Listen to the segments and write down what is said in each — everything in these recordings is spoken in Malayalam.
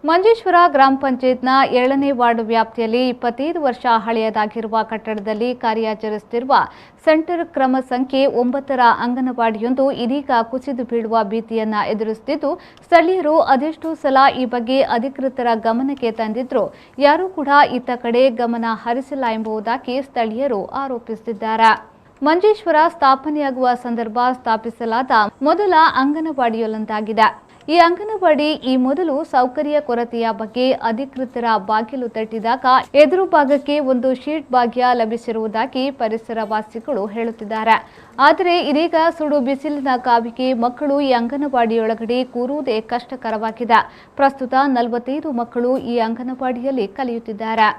ಮಂಜೇಶ್ವರ ಗ್ರಾಮ ಪಂಚಾಯತ್ನ 7ನೇ ವಾರ್ಡ್ ವ್ಯಾಪ್ತಿಯಲ್ಲಿ 25 ವರ್ಷ ಹಳೆಯದಾಗಿರುವ ಕಟ್ಟಡದಲ್ಲಿ ಕಾರ್ಯಾಚರಿಸುತ್ತಿರುವ ಸೆಂಟರ್ ಕ್ರಮ ಸಂಖ್ಯೆ 9ರ ಅಂಗನವಾಡಿಯೊಂದು ಇದೀಗ ಕುಸಿದು ಬೀಳುವ ಭೀತಿಯನ್ನ ಎದುರಿಸುತ್ತಿದ್ದು, ಸ್ಥಳೀಯರು ಅದೆಷ್ಟೋ ಸಲ ಈ ಬಗ್ಗೆ ಅಧಿಕೃತರ ಗಮನಕ್ಕೆ ತಂದಿದ್ರೂ ಯಾರೂ ಕೂಡ ಇತ್ತ ಕಡೆ ಗಮನ ಹರಿಸಿಲ್ಲ ಎಂಬುದಾಗಿ ಸ್ಥಳೀಯರು ಆರೋಪಿಸುತ್ತಿದ್ದಾರೆ. ಮಂಜೇಶ್ವರ ಸ್ಥಾಪನೆಯಾಗುವ ಸಂದರ್ಭ ಸ್ಥಾಪಿಸಲಾದ ಮೊದಲ ಅಂಗನವಾಡಿಯೊಂದಾಗಿದೆ. ಈ ಅಂಗನವಾಡಿ ಈ ಮೊದಲು ಸೌಕರ್ಯ ಕೊರತೆಯ ಬಗ್ಗೆ ಅಧಿಕೃತರ ಬಾಗಿಲು ತಟ್ಟಿದಾಗ ಎದುರು ಭಾಗಕ್ಕೆ ಒಂದು ಶೀಟ್ ಭಾಗ್ಯ ಲಭಿಸಿರುವುದಾಗಿ ಪರಿಸರವಾಸಿಗಳು ಹೇಳುತ್ತಿದ್ದಾರೆ. ಆದರೆ ಇದೀಗ ಸುಡು ಬಿಸಿಲಿನ ಕಾವಿಗೆ ಮಕ್ಕಳು ಈ ಅಂಗನವಾಡಿಯೊಳಗಡೆ ಕೂರುವುದೇ ಕಷ್ಟಕರವಾಗಿದೆ. ಪ್ರಸ್ತುತ 45 ಮಕ್ಕಳು ಈ ಅಂಗನವಾಡಿಯಲ್ಲಿ ಕಲಿಯುತ್ತಿದ್ದಾರೆ.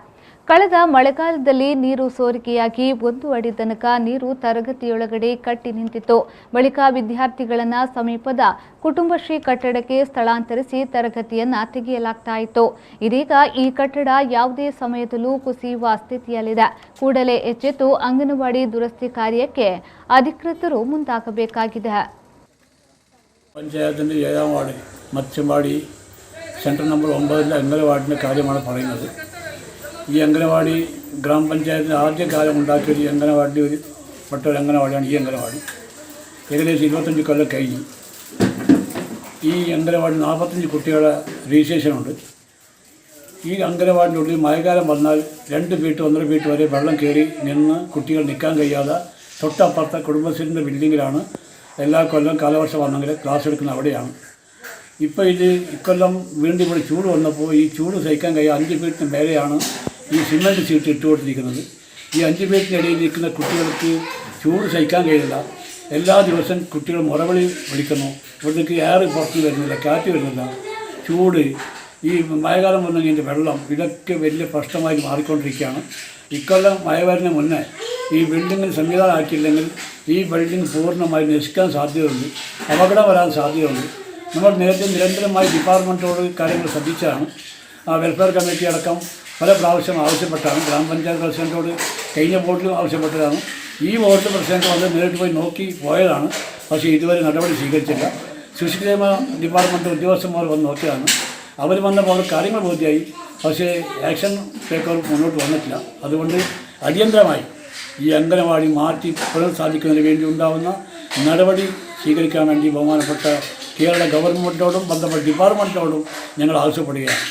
ಕಳೆದ ಮಳೆಗಾಲದಲ್ಲಿ ನೀರು ಸೋರಿಕೆಯಾಗಿ 1 ಅಡಿ ತನಕ ನೀರು ತರಗತಿಯೊಳಗಡೆ ಕಟ್ಟಿ ನಿಂತಿತ್ತು. ಬಳಿಕ ವಿದ್ಯಾರ್ಥಿಗಳನ್ನು ಸಮೀಪದ ಕುಟುಂಬಶ್ರೀ ಕಟ್ಟಡಕ್ಕೆ ಸ್ಥಳಾಂತರಿಸಿ ತರಗತಿಯನ್ನ ತೆಗೆಯಲಾಗ್ತಾ ಇತ್ತು. ಇದೀಗ ಈ ಕಟ್ಟಡ ಯಾವುದೇ ಸಮಯದಲ್ಲೂ ಕುಸಿಯುವ ಸ್ಥಿತಿಯಲ್ಲಿದೆ. ಕೂಡಲೇ ಎಚ್ಚೆತ್ತು ಅಂಗನವಾಡಿ ದುರಸ್ತಿ ಕಾರ್ಯಕ್ಕೆ ಅಧಿಕೃತರು ಮುಂದಾಗಬೇಕಾಗಿದೆ. പഞ്ചായത്തിൻ്റെ 7ാം വാർഡ് മച്ചമ്പാടി സെൻട്രൽ നമ്പർ 9 അംഗനവാടിൻ്റെ കാര്യമാണ് പറയുന്നത്. ഈ അംഗനവാടി ഗ്രാമപഞ്ചായത്തിന് ആദ്യകാലം ഉണ്ടാക്കിയ ഈ അംഗനവാടി ഒരു അംഗനവാടിയാണ് ഈ അംഗനവാടി. ഏകദേശം 25 കൊല്ലം കഴിഞ്ഞു. ഈ അംഗനവാടി 45 കുട്ടികളുടെ രജിസ്ട്രേഷനുണ്ട്. ഈ അംഗനവാടിൻ്റെ ഉള്ളിൽ മഴക്കാലം വന്നാൽ 2 ഫീറ്റ് 1.5 ഫീറ്റ് വരെ വെള്ളം കയറി നിന്ന് കുട്ടികൾ നിൽക്കാൻ കഴിയാതെ തൊട്ടപ്പുറത്തെ കുടുംബശ്രീൻ്റെ ബിൽഡിങ്ങിലാണ് എല്ലാ കൊല്ലം കാലവർഷം വന്നെങ്കിൽ ക്ലാസ് എടുക്കുന്ന അവിടെയാണ്. ഇപ്പോൾ ഇക്കൊല്ലം വീണ്ടും ഇവിടെ ചൂട് വന്നപ്പോൾ ഈ ചൂട് സഹിക്കാൻ കഴിയാതെ 5 ഫീറ്റിന് മേലെയാണ് ഈ സിമെൻറ്റ് ഷീറ്റ് ഇട്ട് കൊടുത്തിരിക്കുന്നത്. ഈ 5 ഫീറ്റിനിടയിൽ നിൽക്കുന്ന കുട്ടികൾക്ക് ചൂട് സഹിക്കാൻ കഴിയില്ല. എല്ലാ ദിവസവും കുട്ടികൾ മുറവിളി വിളിക്കുന്നു. ഇവിടേക്ക് എയർ പുറത്ത് വരുന്നില്ല, കാറ്റ് വരുന്നില്ല. ചൂട്, ഈ മഴക്കാലം വന്നതിൻ്റെ വെള്ളം, ഇതൊക്കെ വലിയ പ്രശ്നമായി മാറിക്കൊണ്ടിരിക്കുകയാണ്. ഇക്കൊല്ലം മഴ വരുന്ന മുന്നേ ഈ ബിൽഡിങ്ങിന് സംവിധാനമാക്കിയില്ലെങ്കിൽ ഈ ബിൽഡിംഗ് പൂർണ്ണമായി നശിക്കാൻ സാധ്യതയുണ്ട്, അപകടം വരാൻ സാധ്യതയുണ്ട്. നമ്മൾ നേരത്തെ നിരന്തരമായി ഡിപ്പാർട്ട്മെൻറ്റോട് കാര്യങ്ങൾ ശ്രദ്ധിച്ചാണ്. വെൽഫെയർ കമ്മിറ്റി അടക്കം പല പ്രാവശ്യം ആവശ്യപ്പെട്ടാണ്. ഗ്രാമപഞ്ചായത്ത് പ്രസിഡൻറ്റോട് കഴിഞ്ഞ വോട്ടിലും ആവശ്യപ്പെട്ടതാണ്. ഈ വോട്ട് പ്രസിഡൻറ്റ് വന്ന് നേരിട്ട് പോയി നോക്കി പോയതാണ്. പക്ഷേ ഇതുവരെ നടപടി സ്വീകരിച്ചില്ല. ശുചിക്ഷേമ ഡിപ്പാർട്ട്മെൻറ്റ് ഉദ്യോഗസ്ഥന്മാർ വന്ന് നോക്കിയതാണ്. അവർ വന്നപ്പോൾ കാര്യങ്ങൾ പൂർത്തിയായി. പക്ഷേ ആക്ഷൻ ടേക്കർ മുന്നോട്ട് വന്നിട്ടില്ല. അതുകൊണ്ട് അടിയന്തരമായി ഈ അംഗനവാടി മാറ്റി പുനഃസ്ഥാപിക്കുന്നതിന് വേണ്ടി ഉണ്ടാകുന്ന നടപടി സ്വീകരിക്കാൻ വേണ്ടി ബഹുമാനപ്പെട്ട കേരള ഗവൺമെൻറ്റിനോടും ബന്ധപ്പെട്ട ഡിപ്പാർട്ട്മെൻറ്റിനോടും ഞങ്ങൾ ആവശ്യപ്പെടുകയാണ്.